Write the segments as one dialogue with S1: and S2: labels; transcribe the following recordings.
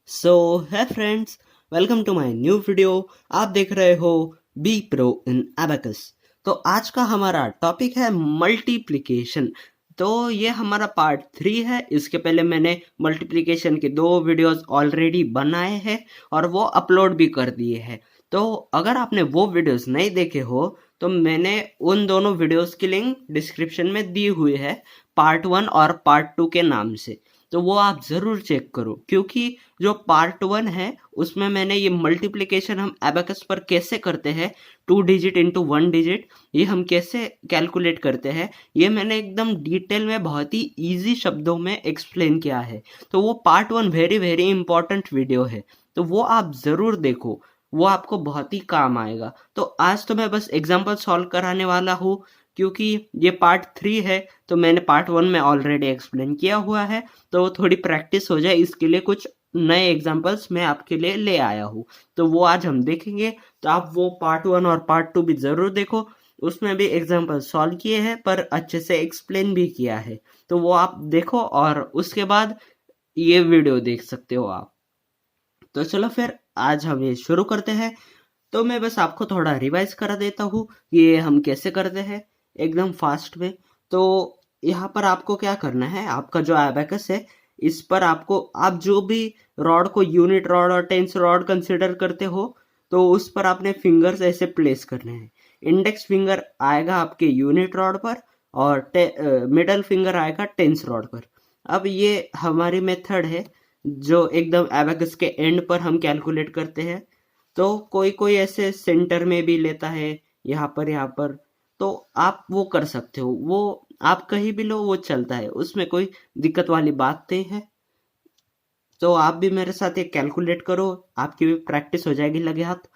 S1: So hi friends, welcome to my new video. आप देख रहे हो बी प्रो इन एबेकस। तो आज का हमारा टॉपिक है मल्टीप्लिकेशन। तो ये हमारा पार्ट 3 है। इसके पहले मैंने मल्टीप्लिकेशन के 2 वीडियोस ऑलरेडी बनाए हैं और वो अपलोड भी कर दिए हैं। तो अगर आपने वो वीडियोस नहीं देखे हो तो मैंने उन दोनों वीडियोस की लिंक डिस्क्रिप्शन में दी हुई है, पार्ट 1 और पार्ट 2 के नाम से। तो वो आप ज़रूर चेक करो, क्योंकि जो पार्ट 1 है उसमें मैंने ये मल्टीप्लिकेशन हम एबेकस पर कैसे करते हैं, 2 डिजिट इंटू 1 डिजिट, ये हम कैसे कैलकुलेट करते हैं, ये मैंने एकदम डिटेल में बहुत ही इजी शब्दों में एक्सप्लेन किया है। तो वो part 1 very very important video है, तो वो आप ज़रूर देखो, वो आपको बहुत ही काम आएगा। तो आज तो मैं बस एग्जाम्पल सॉल्व कराने वाला हूँ, क्योंकि ये पार्ट 3 है तो मैंने पार्ट 1 में ऑलरेडी एक्सप्लेन किया हुआ है। तो थोड़ी प्रैक्टिस हो जाए, इसके लिए कुछ नए एग्जांपल्स मैं आपके लिए ले आया हूँ, तो वो आज हम देखेंगे। तो आप वो पार्ट 1 और पार्ट 2 भी ज़रूर देखो, उसमें भी एग्जांपल सॉल्व किए हैं पर अच्छे से एक्सप्लेन भी किया है। तो वो आप देखो और उसके बाद ये वीडियो देख सकते हो आप। तो चलो फिर आज हम ये शुरू करते हैं। तो मैं बस आपको थोड़ा रिवाइज करा देता हूँ ये हम कैसे करते हैं एकदम फास्ट में। तो यहाँ पर आपको क्या करना है, आपका जो एबेकस है इस पर आपको, आप जो भी रॉड को यूनिट रॉड और टेंस रॉड कंसिडर करते हो तो उस पर आपने फिंगर्स ऐसे प्लेस करने हैं। इंडेक्स फिंगर आएगा आपके यूनिट रॉड पर और मिडल फिंगर आएगा टेंस रॉड पर। अब ये हमारी मेथड है जो एकदम एबेकस के एंड पर हम कैलकुलेट करते हैं। तो कोई कोई ऐसे सेंटर में भी लेता है, यहाँ पर। तो आप वो कर सकते हो, वो आप कहीं भी लो वो चलता है, उसमें कोई दिक्कत वाली बात नहीं है। तो आप भी मेरे साथ ये कैलकुलेट करो, आपकी भी प्रैक्टिस हो जाएगी लगे हाथ।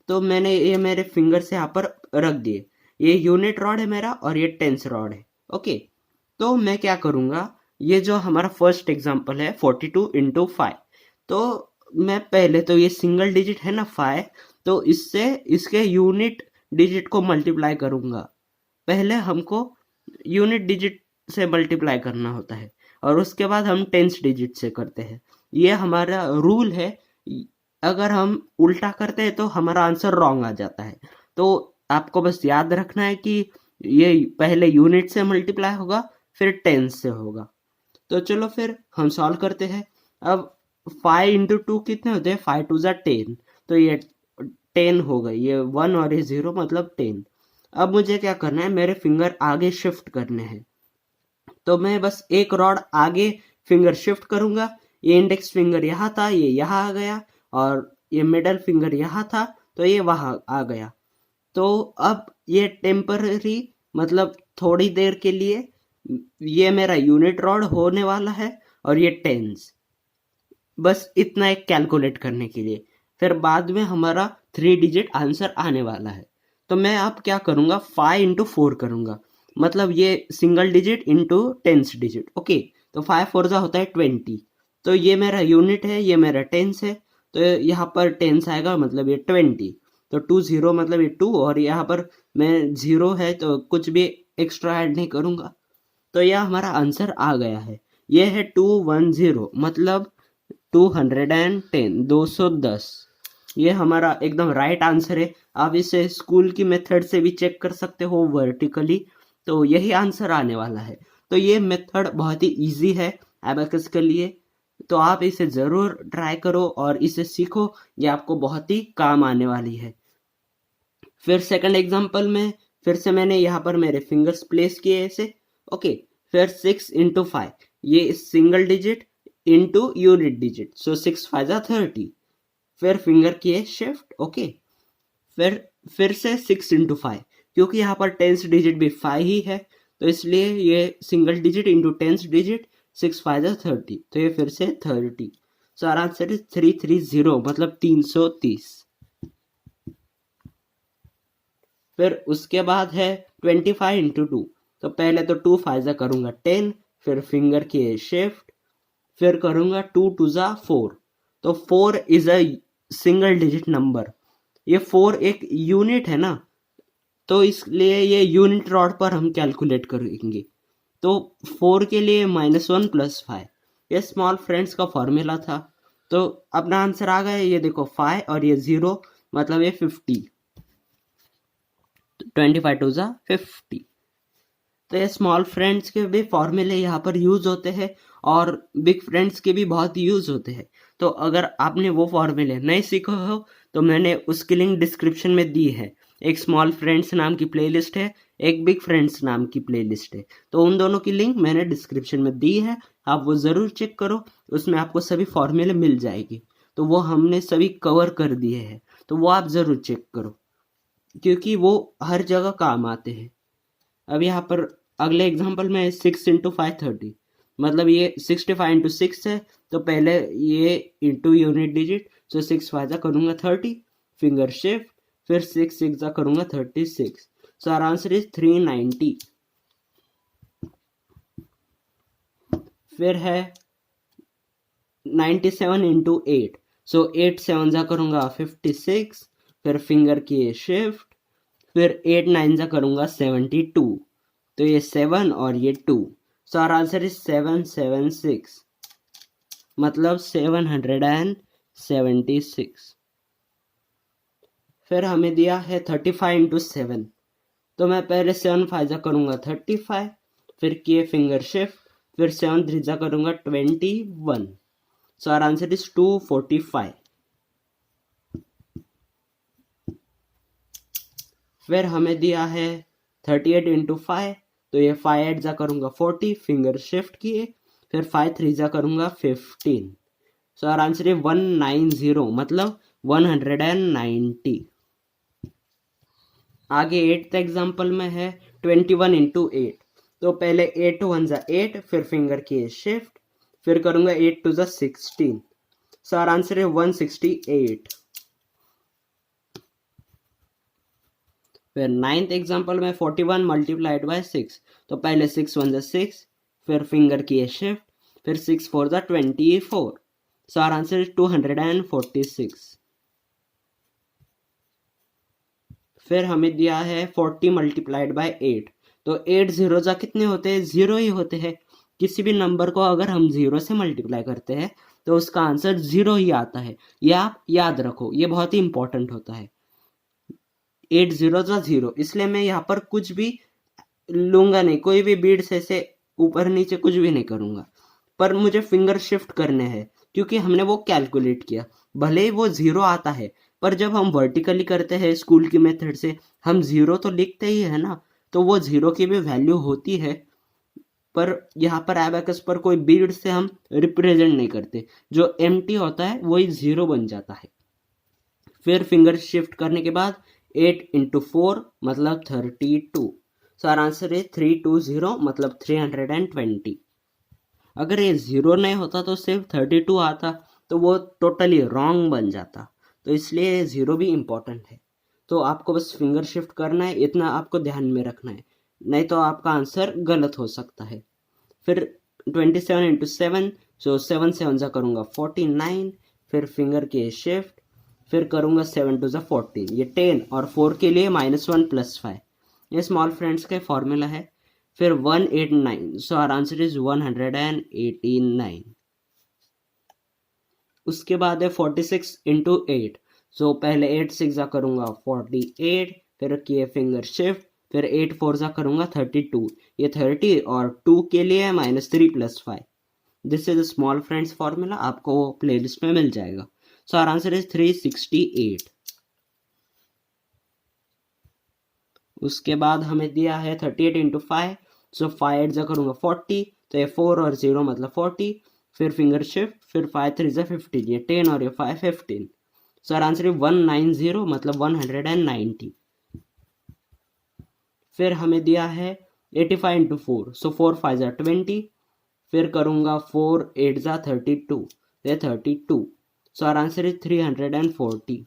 S1: तो मैंने ये मेरे फिंगर से यहाँ पर रख दिए, ये यूनिट रॉड है मेरा और ये टेंस रॉड है। ओके, तो मैं क्या करूँगा, ये जो हमारा फर्स्ट एग्जांपल है 42 × 5, तो मैं पहले तो ये सिंगल डिजिट है ना 5, तो इससे इसके यूनिट डिजिट को मल्टीप्लाई करूँगा। पहले हमको यूनिट डिजिट से मल्टीप्लाई करना होता है और उसके बाद हम टेंस डिजिट से करते हैं। ये हमारा रूल है। अगर हम उल्टा करते हैं तो हमारा आंसर रॉन्ग आ जाता है। तो आपको बस याद रखना है कि ये पहले यूनिट से मल्टीप्लाई होगा फिर टेंस से होगा। तो चलो फिर हम सॉल्व करते हैं। अब 5 × 2 कितने होते हैं, 5 × 2 = 10। तो ये 10 हो गई, ये 1 और ये 0 मतलब 10। अब मुझे क्या करना है, मेरे फिंगर आगे शिफ्ट करने हैं। तो मैं बस एक रॉड आगे फिंगर शिफ्ट करूंगा। ये इंडेक्स फिंगर यहाँ था, ये यहाँ आ गया, और ये मिडल फिंगर यहाँ था तो ये वहां आ गया। तो अब ये टेम्पररी मतलब थोड़ी देर के लिए ये मेरा यूनिट रॉड होने वाला है और ये टेंस, बस इतना एक कैलकुलेट करने के लिए। फिर बाद में हमारा 3 डिजिट आंसर आने वाला है। तो मैं अब क्या करूँगा, 5 × 4 करूँगा, मतलब ये single digit into tens digit. Okay, तो 5 × 4 होता है 20। तो ये मेरा यूनिट है, ये मेरा टेंस है, तो यहाँ पर टेंस आएगा मतलब ये 20। तो 2 0 मतलब ये 2, और यहाँ पर मैं 0 है तो कुछ भी एक्स्ट्रा ऐड नहीं करूँगा। तो यह हमारा आंसर आ गया है, ये है 210 मतलब 210, 210। ये हमारा एकदम राइट आंसर है। आप इसे स्कूल की मेथड से भी चेक कर सकते हो वर्टिकली, तो यही आंसर आने वाला है। तो ये मेथड बहुत ही इजी है एबेकस के लिए, तो आप इसे ज़रूर ट्राई करो और इसे सीखो, ये आपको बहुत ही काम आने वाली है। फिर सेकंड एग्जांपल में फिर से मैंने यहाँ पर मेरे फिंगर्स प्लेस किए ऐसे। ओके, फिर 6 × 5, ये single digit into unit digit, so 6 5 = 30। फिर फिंगर किए शिफ्ट। ओके, फिर से 6 × 5, क्योंकि यहाँ पर टेंस डिजिट भी 5 ही है तो इसलिए ये single digit into tens digit, 6 5 = 30, तो ये फिर से 30। सो आर आंसर इज 330 मतलब 330। फिर उसके बाद है 25 × 2, तो पहले तो 2 5 करूँगा 10, फिर फिंगर किए शिफ्ट, फिर करूँगा 2 2 = 4। तो 4 is a single digit number, ये 4 एक यूनिट है ना, तो इसलिए ये यूनिट रॉड पर हम कैलकुलेट करेंगे। तो 4 के लिए -1 + 5, ये स्मॉल फ्रेंड्स का फॉर्मूला था। तो अपना आंसर आ गया। ये देखो 5 और ये 0 मतलब ये 50, 25 टू ज़ा 50। तो ये स्मॉल फ्रेंड्स के भी फॉर्मूले यहाँ पर यूज होते हैं और बिग फ्रेंड्स के भी बहुत यूज होते हैं। तो अगर आपने वो फॉर्मूले नहीं सीखे हो तो मैंने उसकी लिंक डिस्क्रिप्शन में दी है। एक स्मॉल फ्रेंड्स नाम की प्लेलिस्ट है, एक बिग फ्रेंड्स नाम की प्लेलिस्ट है। तो उन दोनों की लिंक मैंने डिस्क्रिप्शन में दी है, आप वो ज़रूर चेक करो, उसमें आपको सभी फॉर्मूले मिल जाएगी। तो वो हमने सभी कवर कर दिए हैं, तो वो आप ज़रूर चेक करो क्योंकि वो हर जगह काम आते हैं। अब यहाँ पर अगले एग्जांपल में 6 इंटू 5 30, मतलब ये 65 इंटू 6 है। तो पहले ये इंटू यूनिट डिजिट, सो 6 5 करूँगा 30, फिंगर शिफ्ट, फिर 6 6 करूँगा 36। सो आर आंसर इज 390। फिर है 97 इंटू 8, सो 8 7 करूँगा 56, फिर फिंगर किए शिफ्ट, फिर 8 9 करूँगा 72। तो ये 7 और ये 2, सो आर आंसर इज 776, मतलब 776। फिर हमें दिया है 35 इंटू 7, तो मैं पहले 7 5 करूँगा 35, फिर किए फिंगर शिफ्ट, फिर 7 3 करूँगा 21। सो आर आंसर इज 245। फिर हमें दिया है 38 इंटू 5, तो ये 5 8 करूँगा 40, फिंगर शिफ्ट किए, फिर 5 3 करूँगा 15। सो आर आंसर इज 190, मतलब 190। आगे 8th एग्जाम्पल में है 21 इंटू 8, तो पहले 8 1 8, फिर फिंगर किए शिफ्ट, फिर करूँगा 8 2 16। सो आर आंसर है 168। फिर 9th एग्जाम्पल में 41 मल्टीप्लाइड बाय 6, तो पहले 6 1 6, फिर फिंगर किए शिफ्ट, फिर 6 4 24। सो आर आंसर इज 246। फिर हमें दिया है 40 मल्टीप्लाइड बाय 8, तो 8 जीरो जा कितने होते हैं? 0 ही होते हैं। किसी भी नंबर को अगर हम 0 से मल्टीप्लाई करते हैं तो उसका आंसर 0 ही आता है। ये आप याद रखो, ये बहुत ही इंपॉर्टेंट होता है। 8 0 जा 0, इसलिए मैं यहाँ पर कुछ भी लूंगा नहीं, कोई भी बीट से ऊपर नीचे कुछ भी नहीं करूंगा, पर मुझे फिंगर शिफ्ट करने हैं क्योंकि हमने वो कैलकुलेट किया। भले ही वो 0 आता है, पर जब हम वर्टिकली करते हैं स्कूल की मेथड से, हम 0 तो लिखते ही है ना, तो वो 0 की भी वैल्यू होती है। पर यहाँ पर एबाकस पर कोई बीड से हम रिप्रेजेंट नहीं करते, जो एम्प्टी होता है वही 0 बन जाता है। फिर फिंगर शिफ्ट करने के बाद 8 इंटू 4 मतलब 32। सो आर आंसर है 320, मतलब 320। अगर ये 0 नहीं होता तो सिर्फ 32 आता, तो वो टोटली रॉन्ग बन जाता। तो इसलिए 0 भी इम्पोर्टेंट है। तो आपको बस फिंगर शिफ्ट करना है, इतना आपको ध्यान में रखना है, नहीं तो आपका आंसर गलत हो सकता है। फिर 27 इंटू 7, सो 7 7 करूँगा 49, फिर फिंगर के शिफ्ट, फिर करूँगा 7 2 14, ये 10 और 4 के लिए -1 + 5, ये स्मॉल फ्रेंड्स का फॉर्मूला है। फिर 189, सो आर आंसर इज 189। उसके बाद है 46 इंटू 8, सो पहले 8 6 करूँगा 48, फिर किए फिंगर शिफ्ट, फिर 8 4 करूँगा 32, ये 30 और 2 के लिए -3 + 5। This is small friends formula, आपको प्लेलिस्ट में मिल जाएगा। सो आर आंसर इज 368। उसके बाद हमें दिया है 38 इंटू 5, सो 5 8 करूँगा 40, तो ये 4 और 0 मतलब 40, फिर फिंगर शिफ्ट, फिर 5 3 15, ये 10 और ये 5 15। सो आर आंसर 190, मतलब 190। फिर हमें दिया है 85 इंटू 4, सो 4 5 20, फिर करूँगा 4 8 32, ये 32। सो आर आंसर इज 340।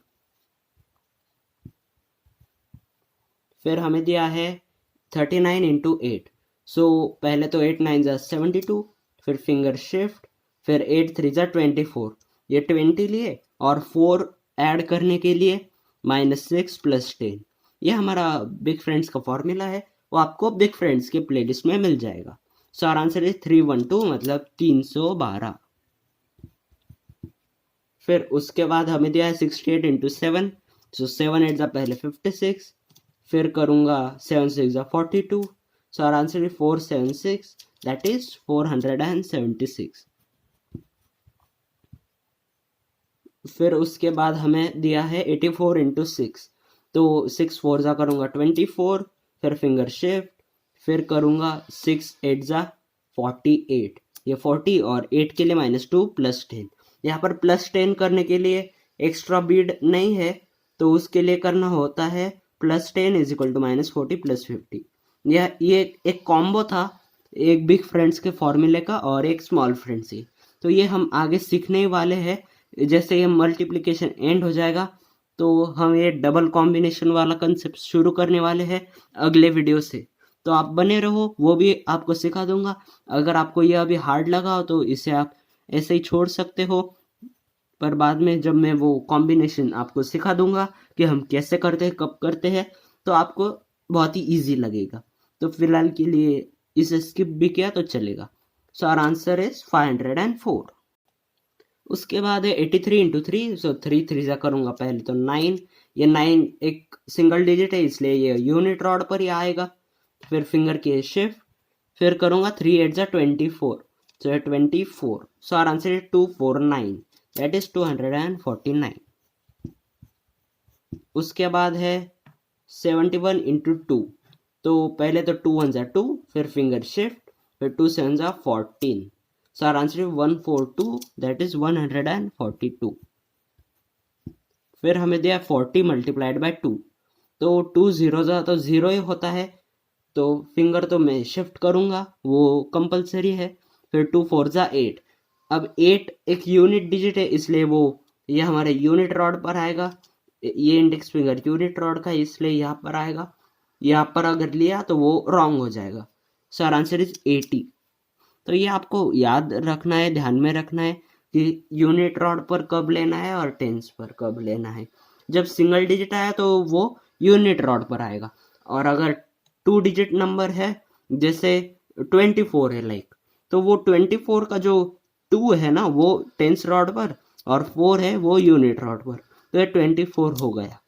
S1: फिर हमें दिया है 39 इंटू 8, सो पहले तो 8 9 72, फिर फिंगर शिफ्ट, फिर 8 3 24, ये 20 लिए और 4 ऐड करने के लिए -6 + 10। ये हमारा बिग फ्रेंड्स का फॉर्मूला है, वो आपको बिग फ्रेंड्स के प्लेलिस्ट में मिल जाएगा। सो आर आंसर इज 312, मतलब 312। फिर उसके बाद हमें दिया है 68 इंटू 7, सो 7 8 पहले 56, फिर करूँगा 7 6 42, so our answer is 476, that is 476। फिर उसके बाद हमें दिया है 84 इंटू 6, तो 6 4 जा करूँगा 24, फिर फिंगर शिफ्ट, फिर करूँगा 6 8 जा 48, ये 40 और 8 के लिए -2 प्लस 10। यहाँ पर प्लस 10 करने के लिए एक्स्ट्रा बीड नहीं है, तो उसके लिए करना होता है +10 इज इक्वल टू -40 + 50। ये एक कॉम्बो था, एक बिग फ्रेंड्स के फॉर्मूले का और एक स्मॉल फ्रेंड्स की। तो ये हम आगे सीखने ही वाले हैं। जैसे ये मल्टीप्लिकेशन एंड हो जाएगा तो हम ये डबल कॉम्बिनेशन वाला कंसेप्ट शुरू करने वाले हैं अगले वीडियो से। तो आप बने रहो, वो भी आपको सिखा दूंगा। अगर आपको ये अभी हार्ड लगा हो तो इसे आप ऐसे ही छोड़ सकते हो, पर बाद में जब मैं वो कॉम्बिनेशन आपको सिखा दूंगा कि हम कैसे करते हैं, कब करते हैं, तो आपको बहुत ही ईजी लगेगा। तो फिलहाल के लिए इसे स्किप भी किया तो चलेगा। So our answer is 504। उसके बाद है 83 इंटू 3, सो 3 3 जा करूँगा पहले तो 9, ये 9 एक सिंगल डिजिट है इसलिए ये यूनिट रॉड पर ही आएगा। फिर फिंगर की शिफ्ट, फिर करूँगा 3 8 जा 24, so 24, so our answer is 249, that is 249। उसके बाद है 71 इंटू 2, तो पहले तो 2 1 जा 2, फिर फिंगर शिफ्ट, फिर 2 7 जा 14, so our answer is 142, that is 142। फिर हमें दिया 40 मल्टीप्लाइड बाय 2, तो 2 0 जा तो 0 ही होता है, तो फिंगर तो मैं शिफ्ट करूँगा, वो कंपलसरी है। फिर 2 4 जा 8, अब 8 एक यूनिट डिजिट है इसलिए वो ये हमारे यूनिट रॉड पर आएगा। ये इंडेक्स फिंगर यूनिट रॉड का इसलिए यहाँ पर आएगा। यहाँ पर अगर लिया तो वो रॉन्ग हो जाएगा। So our answer is 80। तो ये आपको याद रखना है, ध्यान में रखना है कि यूनिट रॉड पर कब लेना है और टेंस पर कब लेना है। जब सिंगल डिजिट आया तो वो यूनिट रॉड पर आएगा, और अगर 2 डिजिट नंबर है जैसे 24 है लाइक, तो वो 24 का जो 2 है ना वो टेंस रॉड पर और 4 है वो यूनिट रॉड पर, तो ये 24 हो गया।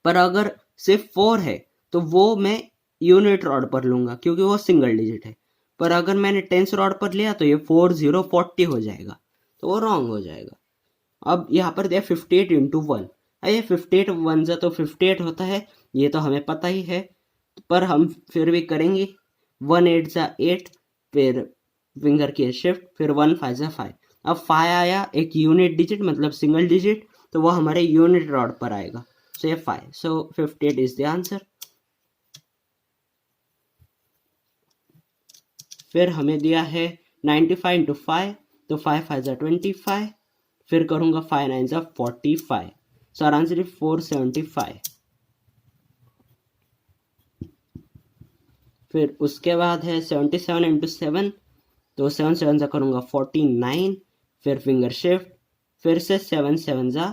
S1: पर अगर सिर्फ 4 है तो वो मैं यूनिट रॉड पर लूँगा क्योंकि वो सिंगल डिजिट है। पर अगर मैंने टेंस रॉड पर लिया तो ये 4040 हो जाएगा, तो वो रॉन्ग हो जाएगा। अब यहाँ पर दिया 58 इंटू 1, ये 58 1 जा तो 58 होता है, ये तो हमें पता ही है, पर हम फिर भी करेंगे। 1 8 जा 8, फिर फिंगर की शिफ्ट, फिर 1 5 जा 5। अब 5 आया एक यूनिट डिजिट मतलब सिंगल डिजिट, तो वो हमारे यूनिट रॉड पर आएगा, सो ये 5, सो 58 इज द आंसर। फिर हमें दिया है 95 इंटू 5, तो 5 5 जा 25, फिर करूँगा 5 9 जा 45, सो आवर आंसर इज 475। फिर उसके बाद है 77 इंटू 7, तो 7 7 जा करूँगा 49, फिर फिंगर शिफ्ट, फिर से 7 7 जा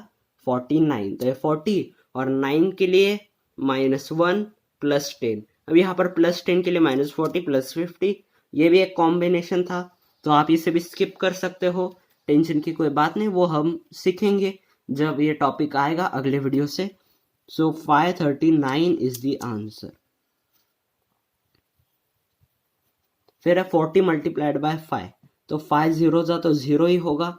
S1: 49, तो ये 40 और 9 के लिए -1 + 10। अब यहाँ पर +10 के लिए -40 + 50, ये भी एक कॉम्बिनेशन था, तो आप इसे भी स्किप कर सकते हो, टेंशन की कोई बात नहीं, वो हम सीखेंगे जब ये टॉपिक आएगा अगले वीडियो से। सो 539 इज द आंसर। फिर है 40 मल्टीप्लाइड बाय 5, तो 5 0 जा तो 0 ही होगा,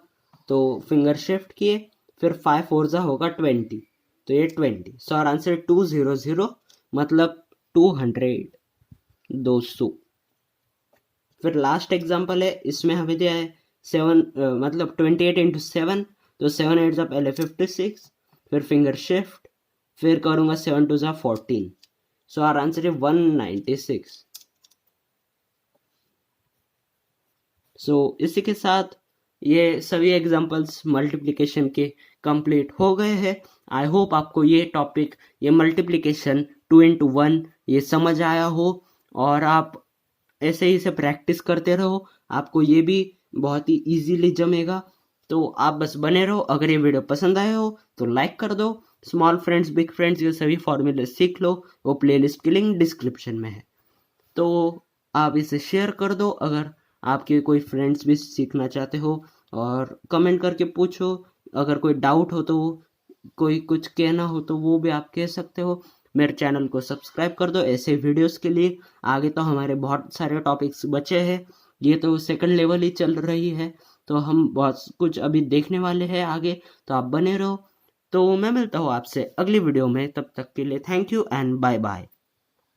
S1: तो फिंगर शिफ्ट किए, फिर 5 4 जा होगा 20, तो ये 20, सो आवर आंसर 200 मतलब 200 200। फिर लास्ट एग्जांपल है, इसमें हमें दिया है 7 मतलब 28 इंटू 7, तो 7 8 जा पहले 56, फिर फिंगर शिफ्ट, फिर करूँगा 7 2 जा 14, सो आवर आंसर है 196। सो इसी के साथ ये सभी एग्जांपल्स मल्टीप्लिकेशन के कंप्लीट हो गए हैं। आई होप आपको ये टॉपिक, ये मल्टीप्लिकेशन 2 इंटू 1 ये समझ आया हो, और आप ऐसे ही इसे प्रैक्टिस करते रहो, आपको ये भी बहुत ही इजीली जमेगा। तो आप बस बने रहो। अगर ये वीडियो पसंद आए हो तो लाइक कर दो। स्मॉल फ्रेंड्स बिग फ्रेंड्स ये सभी फॉर्मूले सीख लो, वो प्लेलिस्ट की लिंक डिस्क्रिप्शन में है, तो आप इसे शेयर कर दो अगर आपके कोई फ्रेंड्स भी सीखना चाहते हो, और कमेंट करके पूछो अगर कोई डाउट हो तो कोई कुछ कहना हो तो वो भी आप कह सकते हो। मेरे चैनल को सब्सक्राइब कर दो ऐसे वीडियोस के लिए। आगे तो हमारे बहुत सारे टॉपिक्स बचे हैं, ये तो सेकंड लेवल ही चल रही है, तो हम बहुत कुछ अभी देखने वाले हैं आगे, तो आप बने रहो। तो मैं मिलता हूँ आपसे अगली वीडियो में, तब तक के लिए thank you and bye bye.